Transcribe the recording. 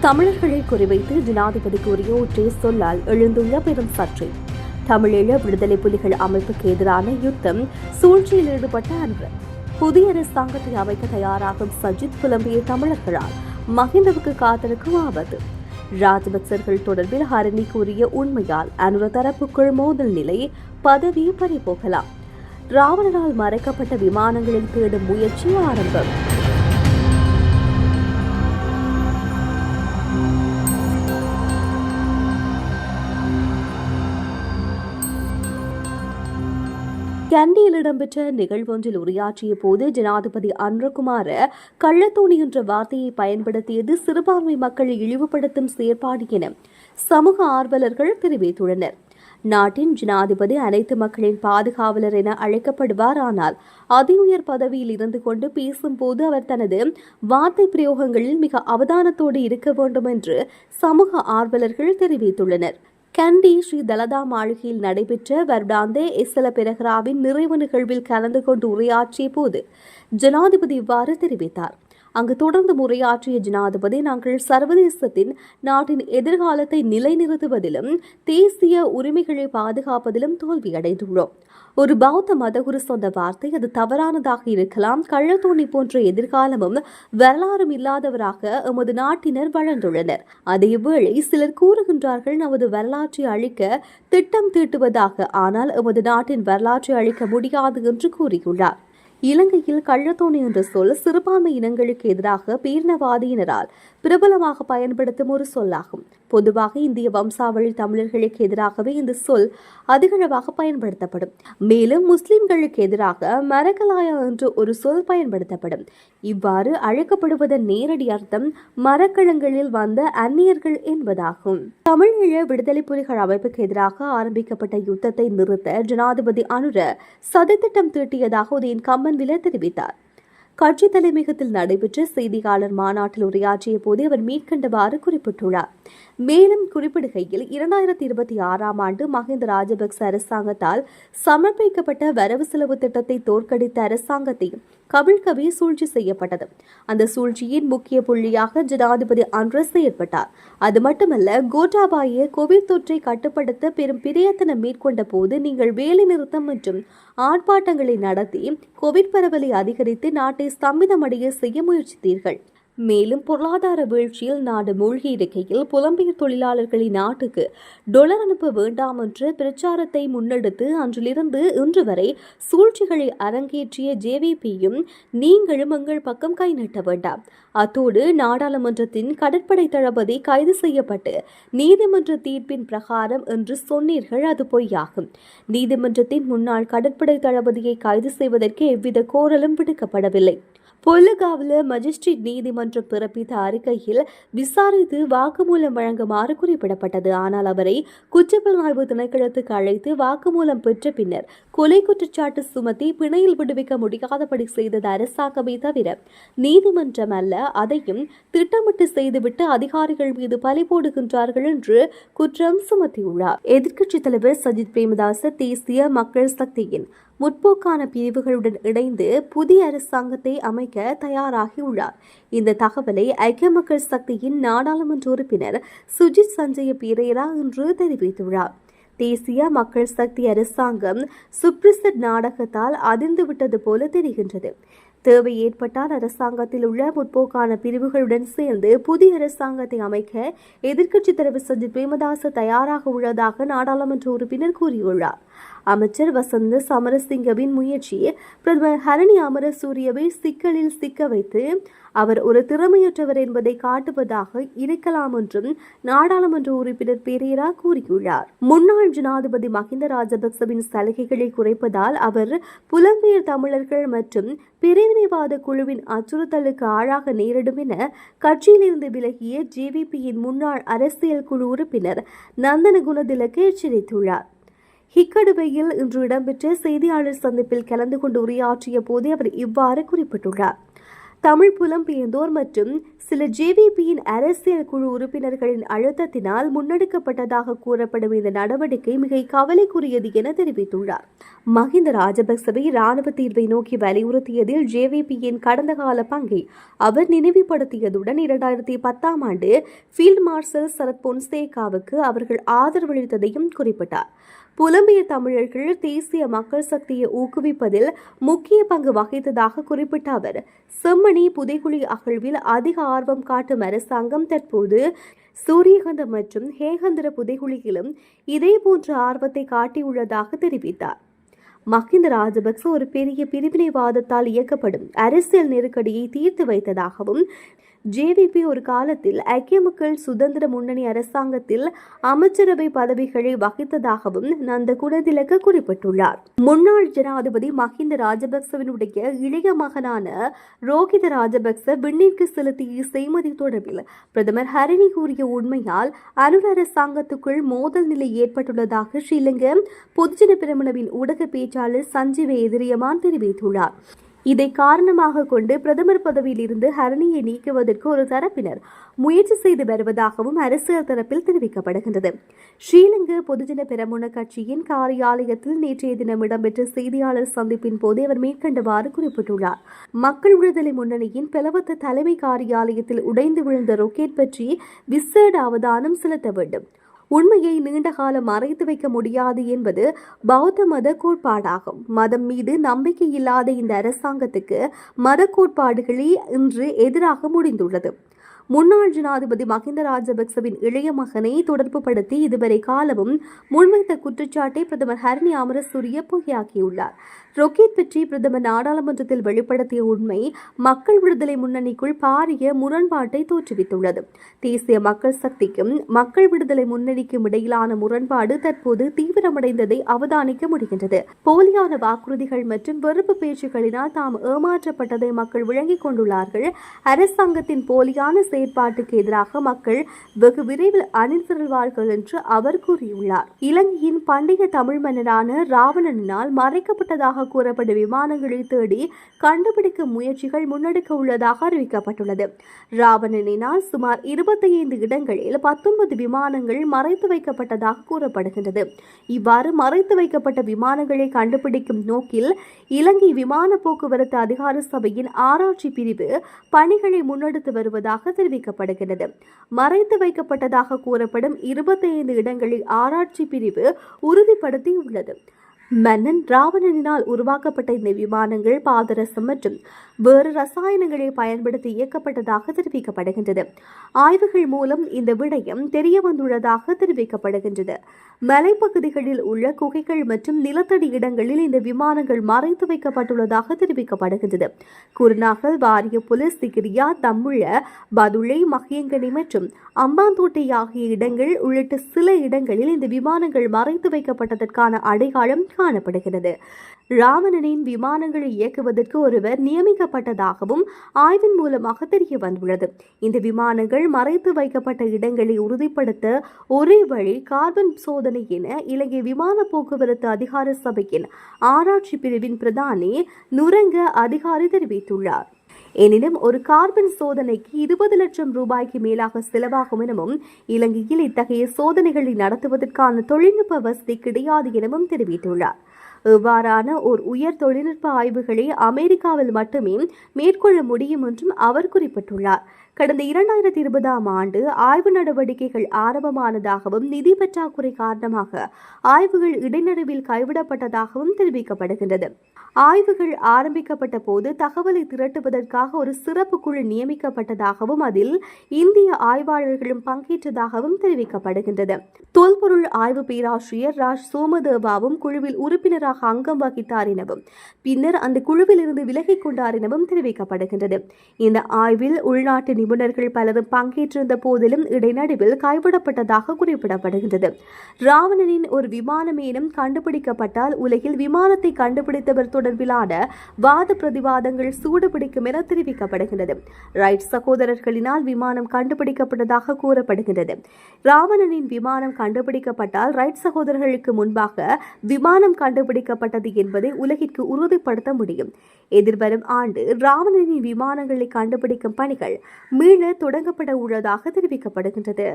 தமிழர்களை குறிவைத்து ஜனாதிபதி கூறிய ஒற்றை சொல்லால் எழுந்துள்ள பெரும் சர்ச்சை. தமிழீழ விடுதலை புலிகள் அமைப்புக்கு எதிரான யுத்தம் சூழ்ச்சியில் ஈடுபட்ட அன்வர் புதிய அரசாங்கத்தை அமைக்க தயாராகும் சஜித் புலம்பிய தமிழர்களால் மஹிந்தவுக்கு காத்திருக்கும் ஆபத்து. ராஜபக்சர்கள் தொடர்பில் ஹரணி கூறிய உண்மையால் அன்வர் தரப்புக்குள் மோதல் நிலை, பதவி பறிபோகலாம். ராவணனால் மறைக்கப்பட்ட விமானங்களில் தேடும் முயற்சி ஆரம்பம். கண்டியில் இடம்பெற்ற நிகழ்வொன்றில் உரையாற்றிய போது ஜனாதிபதி அன்ரகுமார கள்ளத்தோணி என்ற வார்த்தையை பயன்படுத்தியது சிறுபான்மை மக்களை இழிவுபடுத்தும் செயற்பாடு என சமூக ஆர்வலர்கள் தெரிவித்துள்ளனர். நாட்டின் ஜனாதிபதி அனைத்து மக்களின் பாதுகாவலர் என அழைக்கப்படுவார். ஆனால் அதி உயர் பதவியில் இருந்து கொண்டு பேசும்போது அவர் தனது வார்த்தை பிரயோகங்களில் மிக அவதானத்தோடு இருக்க வேண்டும் என்று சமூக ஆர்வலர்கள் தெரிவித்துள்ளனர். கண்டி ஸ்ரீ தலதா மாளிகையில் நடைபெற்ற வருடாந்த எஸ்ஸல பெரஹராவின் நிறைவு நிகழ்வில் கலந்து கொண்டு உரையாற்றிய போது ஜனாதிபதி இவ்வாறு தெரிவித்தார். அங்கு தொடர்ந்து உரையாற்றிய ஜனாதிபதி, நாங்கள் சர்வதேசத்தின் நாட்டின் எதிர்காலத்தை நிலைநிறுத்துவதிலும் தேசிய உரிமைகளை பாதுகாப்பதிலும் தோல்வியடைந்துள்ளோம். ஒரு பௌத்த மதகுரு சொன்ன வார்த்தை, அது தவறானதாக இருக்கலாம். கள்ளத்தோணி போன்ற எதிர்காலமும் வரலாறும் இல்லாதவராக எமது நாட்டினர் வளர்ந்துள்ளனர். அதேவேளை சிலர் கூறுகின்றார்கள் நமது வரலாற்றை அழிக்க திட்டம் தீட்டுவதாக. ஆனால் எமது நாட்டின் வரலாற்றை அழிக்க முடியாது என்று கூறியுள்ளார். இலங்கையில் கள்ளத்தோணி என்ற சொல் சிறுபான்மை இனங்களுக்கு எதிராக பேரினவாதியினரால் பிரபலமாக பயன்படுத்தும் ஒரு சொல்லாகும். பொதுவாக இந்திய வம்சாவளி தமிழர்களுக்கு எதிராகவே இந்த சொல் அதிகளவாக பயன்படுத்தப்படும். மேலும் முஸ்லிம்களுக்கு எதிராக மரக்கலாயா என்ற ஒரு சொல் பயன்படுத்தப்படும். இவ்வாறு அழைக்கப்படுவதன் நேரடி அர்த்தம் மரக்கலங்களில் வந்த அந்நியர்கள் என்பதாகும். தமிழீழ விடுதலை புலிகள் அமைப்புக்கு எதிராக ஆரம்பிக்கப்பட்ட யுத்தத்தை நிறுத்த ஜனாதிபதி அனுர சதித்திட்டம் தீட்டியதாக உதயன் கம்மன்வில தெரிவித்தார். கட்சி தலைமையகத்தில் நடைபெற்ற செய்தியாளர் மாநாட்டில் உரையாற்றிய போது அவர் மேற்கண்டவாறு குறிப்பிட்டுள்ளார். மேலும் குறிப்பிடுகையில் 2026ஆம் ஆண்டு மஹிந்த ராஜபக்ச அரசாங்கத்தால் சமர்ப்பிக்கப்பட்ட வரவு செலவு திட்டத்தை தோற்கடித்த அரசாங்கத்தை கவிழ்க்கவே சூழ்ச்சி செய்யப்பட்டது. அந்த சூழ்ச்சியின் முக்கிய புள்ளியாக ஜனாதிபதி அன்வர் செயற்பட்டார். அது மட்டுமல்ல, கோட்டாபாய கோவிட் தொற்றை கட்டுப்படுத்த பெரும் பிரயத்தனம் மேற்கொண்ட போது நீங்கள் வேலை நிறுத்தம் மற்றும் ஆர்ப்பாட்டங்களை நடத்தி கோவிட் பரவலை அதிகரித்து நாட்டை ஸ்தம்பிதமடைய செய்ய முயற்சித்தீர்கள். மேலும் பொருளாதார வீழ்ச்சியில் நாடு மூழ்கி இருக்கையில் புலம்பெயர் தொழிலாளர்களை நாட்டுக்கு டொலர் அனுப்ப வேண்டாம் என்ற பிரச்சாரத்தை முன்னெடுத்து அன்றிலிருந்து இன்று வரை சூழ்ச்சிகளை அரங்கேற்றிய ஜேவிபியும் நீங்களும் எங்கள் பக்கம் கை நீட்ட வேண்டாம். அத்தோடு நாடாளுமன்றத்தின் கடற்படை தளபதி கைது செய்யப்பட்டு நீதிமன்ற தீர்ப்பின் பிரகாரம் என்று சொன்னீர்கள், அது பொய்யாகும். நீதிமன்றத்தின் முன்னாள் கடற்படை தளபதியை கைது செய்வதற்கு எவ்வித கோரலும் விடுக்கப்படவில்லை. பொல்லுகாவில் மஜிஸ்ட்ரேட் நீதிமன்றம் பிறப்பித்த அறிக்கையில் விசாரித்து வாக்குமூலம் வழங்குமாறு குறிப்பிடப்பட்டது. ஆனால் அவரை குற்றப்புலனாய்வு திணைக்களத்துக்கு அழைத்து வாக்குமூலம் பெற்ற பின்னர் கொலை குற்றச்சாட்டு சுமத்தி பிணையில் விடுவிக்க முடியாதபடி செய்தது அரசாங்கமே தவிர நீதிமன்றம் அல்ல. அதையும் திட்டமிட்டு செய்துவிட்டு அதிகாரிகள் மீது பழி போடுகின்றார்கள் என்று குற்றம் சுமத்தியுள்ளார். எதிர்க்கட்சித் தலைவர் சஜித் பிரேமதாச தேசிய மக்கள் சக்தியின் முற்போக்கான பிரிவுகளுடன் இணைந்து புதிய அரசாங்கத்தை அமைக்க தயாராகியுள்ளார். இந்த தகவலை ஐக்கிய மக்கள் சக்தியின் நாடாளுமன்ற உறுப்பினர் சுஜித் சஞ்சய பீரேரா இன்று தெரிவித்துள்ளார். தேசிய மக்கள் சக்தி அரசாங்கம் சுப்ரிசட் நாடகத்தால் அதிர்ந்துவிட்டது போல தெரிகின்றது. தேவை ஏற்பட்டால் அரசாங்கத்தில் உள்ள முற்போக்கான பிரிவுகளுடன் சேர்ந்து புதிய அரசாங்கத்தை அமைக்க எதிர்க்கட்சித் தலைவர் சஜித் பிரேமதாச தயாராக உள்ளதாக நாடாளுமன்ற உறுப்பினர் கூறியுள்ளார். அமைச்சர் வசந்த சமரசிங்கவின் முயற்சி பிரதமர் ஹரணி அமரசூரியவை சிக்கலில் சிக்க வைத்து அவர் ஒரு திறமையற்றவர் என்பதை காட்டுவதாக இருக்கலாம் என்றும் நாடாளுமன்ற உறுப்பினர் பெரேரா கூறியுள்ளார். முன்னாள் ஜனாதிபதி மஹிந்த ராஜபக்சவின் சலுகைகளை குறைப்பதால் அவர் புலம்பெயர் தமிழர்கள் மற்றும் பிரிவினைவாத குழுவின் அச்சுறுத்தலுக்கு ஆளாக நேரிடும் என கட்சியிலிருந்து விலகிய ஜேவிபியின் முன்னாள் அரசியல் குழு உறுப்பினர் நந்தன குணதிலக்கு எச்சரித்துள்ளார். ஹிக்கடுவையில் இன்று இடம்பெற்ற செய்தியாளர் சந்திப்பில் கலந்து கொண்டு உரையாற்றிய போது அவர் இவ்வாறு குறிப்பிட்டுள்ளார். தமிழ் புலம்பெயர்ந்தோர் மற்றும் சில ஜேவிபியின் அரசியல் குழு உறுப்பினர்களின் அழுத்தத்தினால் முன்னெடுக்கப்பட்டதாக கூறப்படும் இந்த நடவடிக்கை மிக கவலைக்குரியது என தெரிவித்துள்ளார். மஹிந்த ராஜபக்சவை ராணுவ தீர்வை நோக்கி வலியுறுத்தியதில் ஜேவிபியின் கடந்த கால பங்கை அவர் நினைவுபடுத்தியதுடன் 2010 ஆண்டு ஃபீல்ட் மார்ஷல் சரத் பொன்சேகாவுக்கு அவர்கள் ஆதரவளித்ததையும் குறிப்பிட்டார். புலம்பெயர் தமிழர்கள் தேசிய மக்கள் சக்தியை ஊக்குவிப்பதில் முக்கிய பங்கு வகித்ததாக குறிப்பிட்ட அவர், செம்மணி புதைகுழி அகழ்வில் அதிக ஆர்வம் காட்டும் அரசாங்கம் தற்போது சூரியகந்தம் மற்றும் ஹேகந்திர புதைகுழியிலும் இதேபோன்ற ஆர்வத்தை காட்டியுள்ளதாக தெரிவித்தார். மஹிந்த ராஜபக்ச ஒரு பெரிய பிரிவினைவாதத்தால் இயக்கப்படும் அரசியல் நெருக்கடியை தீர்த்து வைத்ததாகவும், ஜேவிபி ஒரு காலத்தில் ஐக்கிய மக்கள் சுதந்திர முன்னணி அரசாங்கத்தில் அமைச்சரவை பதவிகளை வகித்ததாகவும் நந்த குணதிலக குறிப்பிட்டுள்ளார். முன்னாள் ஜனாதிபதி மஹிந்த ராஜபக்சவினுடைய இளைய மகனான ரோஹித ராஜபக்ச விண்ணிற்கு செலுத்திய செய்மதி தொடர்பில் பிரதமர் ஹரிணி கூறிய உண்மையால் அனுர அரசாங்கத்துக்குள் மோதல் நிலை ஏற்பட்டுள்ளதாக ஸ்ரீலங்கா பொதுஜன பெரமுனவின் ஊடக பேச்சாளர் சஞ்சீவ எதிரியமான் தெரிவித்துள்ளார். இதை காரணமாக கொண்டு பிரதமர் பதவியில் இருந்து ஹரணியை நீக்குவதற்கு ஒரு தரப்பினர் முயற்சி செய்து வருவதாகவும் அரசியல் தரப்பில் தெரிவிக்கப்படுகின்றது. ஸ்ரீலங்கா பொதுஜன பெரமுன கட்சியின் காரியாலயத்தில் நேற்றைய தினம் இடம்பெற்ற செய்தியாளர் சந்திப்பின் போது அவர் மேற்கண்டவாறு குறிப்பிட்டுள்ளார். மக்கள் விடுதலை முன்னணியின் பிளவத்த தலைமை காரியாலயத்தில் உடைந்து விழுந்த ராக்கெட் பற்றி விசேட அவதானம் செலுத்த வேண்டும். உண்மையை நீண்ட காலம் மறைத்து வைக்க முடியாது என்பது பௌத்த மத கோட்பாடாகும். மதம் மீது நம்பிக்கை இல்லாத இந்த அரசாங்கத்துக்கு மத கோட்பாடுகளே இன்று எதிராக முடிந்துள்ளது. முன்னாள் ஜனாதிபதி மஹிந்த ராஜபக்சவின் இளைய மகனை தொடர்புபடுத்தி இதுவரை காலமும் முன்வைத்த குற்றச்சாட்டை பிரதமர் ஹரணி அமரசூரிய பொய்யாக்கியுள்ளார். ராக்கெட் பற்றி பிரதமர் நாடாளுமன்றத்தில் வெளிப்படுத்திய உண்மை மக்கள் விடுதலை முன்னணிக்குள் பாரிய முரண்பாட்டை தோற்றுவித்துள்ளது. தேசிய மக்கள் சக்திக்கும் மக்கள் விடுதலை முன்னணிக்கும் இடையிலான முரண்பாடு தற்போது தீவிரமடைந்ததை அவதானிக்க முடிகின்றது. போலியான வாக்குறுதிகள் மற்றும் வெறுப்பு பேச்சுக்களினால் தாம் ஏமாற்றப்பட்டதை மக்கள் விளங்கிக் கொண்டுள்ளார்கள். அரசாங்கத்தின் போலியான செயற்பாட்டுக்கு எதிராக மக்கள் வெகு விரைவில் அணிதிரள்வார்கள் என்று அவர் கூறியுள்ளார். இலங்கையின் பண்டைய தமிழ் மன்னரான ராவணனால் மறைக்கப்பட்டதாக கூறப்பட்ட விமானங்களை தேடி கண்டுபிடிக்கும் முயற்சிகள் முன்னெடுக்க உள்ளதாக அறிவிக்கப்பட்டுள்ளது. ராவணனினால் சுமார் 25 இடங்களில் 19 விமானங்கள் மறைத்து வைக்கப்பட்டதாக கூறப்படுகின்றது. இவ்வாறு மறைத்து வைக்கப்பட்ட விமானங்களை கண்டுபிடிக்கும் நோக்கில் இலங்கை விமான போக்குவரத்து அதிகார சபையின் ஆராய்ச்சி பிரிவு பணிகளை முன்னெடுத்து வருவதாக தெரிவிக்கப்படுகிறது. மறைத்து வைக்கப்பட்டதாக கூறப்படும் 25 இடங்களை ஆராய்ச்சி பிரிவு உறுதிப்படுத்தியுள்ளது. மன்னன் ராவணனினால் உருவாக்கப்பட்ட இந்த விமானங்கள் பாதரசம் மற்றும் வேறு ரசாயனங்களை பயன்படுத்தி இயக்கப்பட்டதாக தெரிவிக்கப்படுகின்றது. ஆய்வுகள் மூலம் இந்த விடயம் தெரிய வந்துள்ளதாக தெரிவிக்கப்படுகின்றது. மலைப்பகுதிகளில் உள்ள குகைகள் மற்றும் நிலத்தடி இடங்களில் இந்த விமானங்கள் மறைத்து வைக்கப்பட்டுள்ளதாக தெரிவிக்கப்படுகின்றது. குருநாகல், வாரியபுல, சிகிரியா, தம்புள்ள, பதுளை, மகியங்கனி மற்றும் அம்பாந்தோட்டை ஆகிய இடங்கள் உள்ளிட்ட சில இடங்களில் இந்த விமானங்கள் மறைத்து வைக்கப்பட்டதற்கான அடையாளம் காணப்படுகிறது. ராவணனின் விமானங்களை இயக்குவதற்கு ஒருவர் நியமிக்கப்பட்டதாகவும் ஆய்வின் மூலமாக தெரிய வந்துள்ளது. இந்த விமானங்கள் மறைத்து வைக்கப்பட்ட இடங்களை உறுதிப்படுத்த ஒரே வழி கார்பன் சோதனை என இலங்கை விமான போக்குவரத்து அதிகார சபையின் ஆராய்ச்சி பிரிவின் பிரதானி நுரங்க அதிகாரி தெரிவித்துள்ளார். எனினும் ஒரு கார்பன் சோதனைக்கு 20 லட்சம் ரூபாய்க்கு மேலாக செலவாகும் எனவும் இலங்கையில் இத்தகைய சோதனைகளை நடத்துவதற்கான தொழில்நுட்ப வசதி கிடையாது எனவும் தெரிவித்துள்ளார். இவ்வாறான ஒரு உயர் தொழில்நுட்ப ஆய்வுகளை அமெரிக்காவில் மட்டுமே மேற்கொள்ள முடியும் என்றும் அவர் குறிப்பிட்டுள்ளார். கடந்த 2020 ஆண்டு ஆய்வு நடவடிக்கைகள் ஆரம்பமானதாகவும் நிதி பற்றாக்குறை காரணமாக ஆய்வுகள் இடைநடுவில் கைவிடப்பட்டதாகவும் தெரிவிக்கப்படுகின்றது. ஆய்வுகள் ஆரம்பிக்கப்பட்ட போது தகவலை திரட்டுவதற்காக ஒரு சிறப்பு குழு நியமிக்கப்பட்டதாகவும் அதில் இந்திய ஆய்வாளர்களும் பங்கேற்றதாகவும் தெரிவிக்கப்படுகின்றது. தொல்பொருள் ஆய்வு பேராசிரியர் ராஜ் சோமதேவாவும் குழுவில் உறுப்பினராக அங்கம் வகித்தார் எனவும் பின்னர் அந்த குழுவில் இருந்து விலகிக் கொண்டார் எனவும் தெரிவிக்கப்படுகின்றது. இந்த ஆய்வில் உள்நாட்டு நிபுணர்கள் பலரும் பங்கேற்றிருந்த போதிலும் இடைநடுவில் கைவிடப்பட்டதாக குறிப்பிடப்படுகின்றது. ராவணனின் ஒரு விமானமேனும் கண்டுபிடிக்கப்பட்டால் உலகில் விமானத்தை கண்டுபிடித்தவர் தொடர்பிலான வாத பிரதிவாதங்கள் சூடுபிடிக்கும் என தெரிவிக்கப்படுகிறது. ரைட் சகோதரர்களினால் விமானம் கண்டுபிடிக்கப்பட்டதாக கூறப்படுகிறது. ராவணனின் விமானம் கண்டுபிடிக்கப்பட்டால் ரைட் சகோதரர்களுக்கு முன்பாக விமானம் கண்டுபிடிக்கப்பட்டது என்பதை உலகிற்கு உறுதிப்படுத்த முடியும். எதிர்வரும் ஆண்டு ராவணனின் விமானங்களை கண்டுபிடிக்கும் பணிகள் மீள தொடங்கப்பட உள்ளதாக தெரிவிக்கப்படுகின்றது.